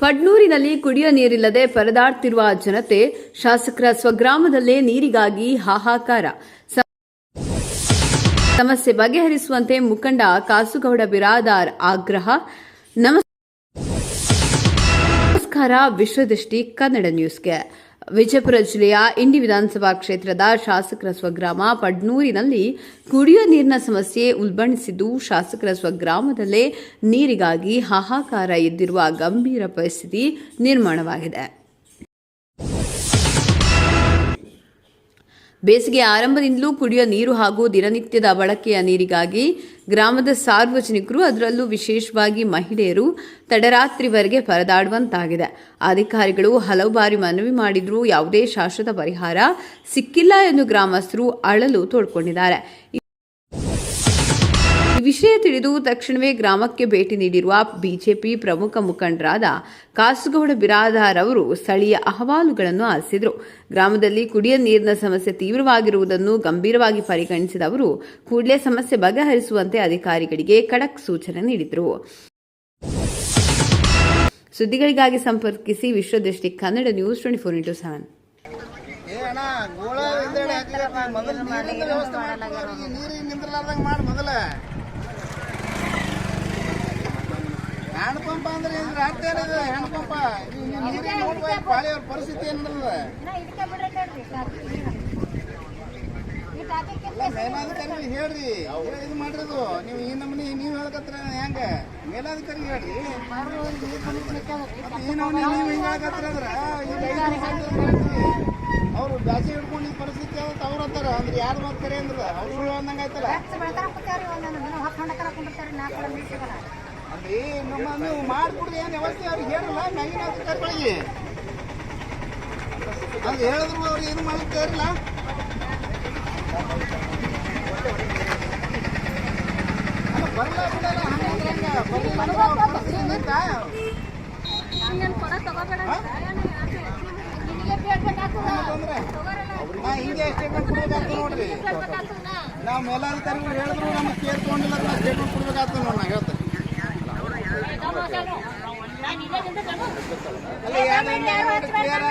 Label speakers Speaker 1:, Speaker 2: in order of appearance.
Speaker 1: ಪಡ್ನೂರಿನಲ್ಲಿ ಕುಡಿಯುವ ನೀರಿಲ್ಲದೆ ಪರದಾಡ್ತಿರುವ ಜನತೆ, ಶಾಸಕರ ಸ್ವಗ್ರಾಮದಲ್ಲೇ ನೀರಿಗಾಗಿ ಹಾಹಾಕಾರ. ಸಮಸ್ಯೆ ಬಗೆಹರಿಸುವಂತೆ ಮುಖಂಡ ಕಾಸುಗೌಡ ಬಿರಾದಾರ್ ಆಗ್ರಹ. ನಮಸ್ಕಾರ, ವಿಶ್ವದೃಷ್ಟಿ ಕನ್ನಡ ನ್ಯೂಸ್ಗೆ. ವಿಜಯಪುರ ಜಿಲ್ಲೆಯ ಇಂಡಿ ವಿಧಾನಸಭಾ ಕ್ಷೇತ್ರದ ಶಾಸಕರ ಸ್ವಗ್ರಾಮ ಪಡ್ನೂರಿನಲ್ಲಿ ಕುಡಿಯುವ ನೀರಿನ ಸಮಸ್ಯೆ ಉಲ್ಬಣಿಸಿದ್ದು, ಶಾಸಕರ ಸ್ವಗ್ರಾಮದಲ್ಲೇ ನೀರಿಗಾಗಿ ಹಾಹಾಕಾರ ಎದ್ದಿರುವ ಗಂಭೀರ ಪರಿಸ್ಥಿತಿ ನಿರ್ಮಾಣವಾಗಿದೆ. ಬೇಸಿಗೆ ಆರಂಭದಿಂದಲೂ ಕುಡಿಯುವ ನೀರು ಹಾಗೂ ದಿನನಿತ್ಯದ ಬಳಕೆಯ ನೀರಿಗಾಗಿ ಗ್ರಾಮದ ಸಾರ್ವಜನಿಕರು, ಅದರಲ್ಲೂ ವಿಶೇಷವಾಗಿ ಮಹಿಳೆಯರು ತಡರಾತ್ರಿವರೆಗೆ ಪರದಾಡುವಂತಾಗಿದೆ. ಅಧಿಕಾರಿಗಳು ಹಲವು ಬಾರಿ ಮನವಿ ಮಾಡಿದರೂ ಯಾವುದೇ ಶಾಶ್ವತ ಪರಿಹಾರ ಸಿಕ್ಕಿಲ್ಲ ಎಂದು ಗ್ರಾಮಸ್ಥರು ಅಳಲು ತೋಡ್ಕೊಂಡಿದ್ದಾರೆ. ಈ ವಿಷಯ ತಿಳಿದು ತಕ್ಷಣವೇ ಗ್ರಾಮಕ್ಕೆ ಭೇಟಿ ನೀಡಿರುವ ಬಿಜೆಪಿ ಪ್ರಮುಖ ಮುಖಂಡರಾದ ಕಾಸುಗೌಡ ಬಿರಾದಾರ್ ಅವರು ಸ್ಥಳೀಯ ಅಹವಾಲುಗಳನ್ನು ಆಲಿಸಿದರು. ಗ್ರಾಮದಲ್ಲಿ ಕುಡಿಯುವ ನೀರಿನ ಸಮಸ್ಯೆ ತೀವ್ರವಾಗಿರುವುದನ್ನು ಗಂಭೀರವಾಗಿ ಪರಿಗಣಿಸಿದ ಅವರು ಕೂಡಲೇ ಸಮಸ್ಯೆ ಬಗೆಹರಿಸುವಂತೆ ಅಧಿಕಾರಿಗಳಿಗೆ ಖಡಕ್ ಸೂಚನೆ ನೀಡಿದರು. ಸುದ್ದಿಗಳಿಗಾಗಿ ಸಂಪರ್ಕಿಸಿ Vishwadrishti Kannada news 24x7.
Speaker 2: Hand pump ಅಂದ್ರೆ ಅರ್ಥ ಏನಿದೆ? ಹ್ಯಾಂಡ್ ಪಂಪ್ ಪಾಳಿಯವ್ರ ಪರಿಸ್ಥಿತಿ ಏನಿಲ್ಲ. ಮೇಲಾಧಿಕಾರಿ ಹೇಳ್ರಿ, ಇದು ಮಾಡಿರೋದು ನೀವು ಈ ನಮೂನಿ ನೀವು ಹೇಳಕತ್ರ ಹೆಂಗ? ಮೇಲಾಧಿಕಾರಿ ಹೇಳ್ರಿ, ಈ ನಮೂನಿ ನೀವು ಹಿಂಗೆ ಹೇಳಕತ್ರ ಅಂದ್ರ ಅವ್ರು ಬ್ಯಾಸಿ ಹಿಡ್ಕೊಂಡಿದ್ದ ಪರಿಸ್ಥಿತಿ ಆಗುತ್ತೆ. ಅವ್ರು ಅಂತಾರ ಅಂದ್ರೆ ಯಾರು ಮಾತು ಕರೆ ಅಂದ್ರ ಅವ್ರು ಸುಳ್ಳು ಅಂದಂಗ ಆಯ್ತಲ್ಲ. ಅಲ್ರಿ ನಮ್ಮ ನೀವು ಮಾಡ್ಕೊಡ್ರಿ, ಏನು ವ್ಯವಸ್ಥೆ ಅವ್ರಿಗೆ ಹೇಳಲ್ಲ ಮ್ಯಾಗಿನ ಅಧಿಕಾರಿಗಳಿಗೆ. ಅದು ಹೇಳಿದ್ರು ಅವ್ರು ಏನು ಮಾಡ್ಲಿಕ್ಕೆ ಇರಲ್ಲ. ಬರಲ್ಲ ಬಿಡಲ್ಲ ಹಿಂಗೆ ಸ್ಟೇಟ್ಮೆಂಟ್ ಕೊಡ್ಬೇಕಾಗ್ತದೆ ನೋಡ್ರಿ. ನಾವು ಮೇಲಾಧಿಕಾರಿಗಳು ಹೇಳಿದ್ರು ನಮ್ಗೆ ಕೇರ್ ತೊಗೊಂಡಿಲ್ಲ, ನಾವು ಸ್ಟೇಟ್ಮೆಂಟ್ ಕೊಡ್ಬೇಕಾಗ್ತದೆ ನೋಡಿ. ನಾ ಹೇಳ್ತೇನೆ ಅಲ್ಲ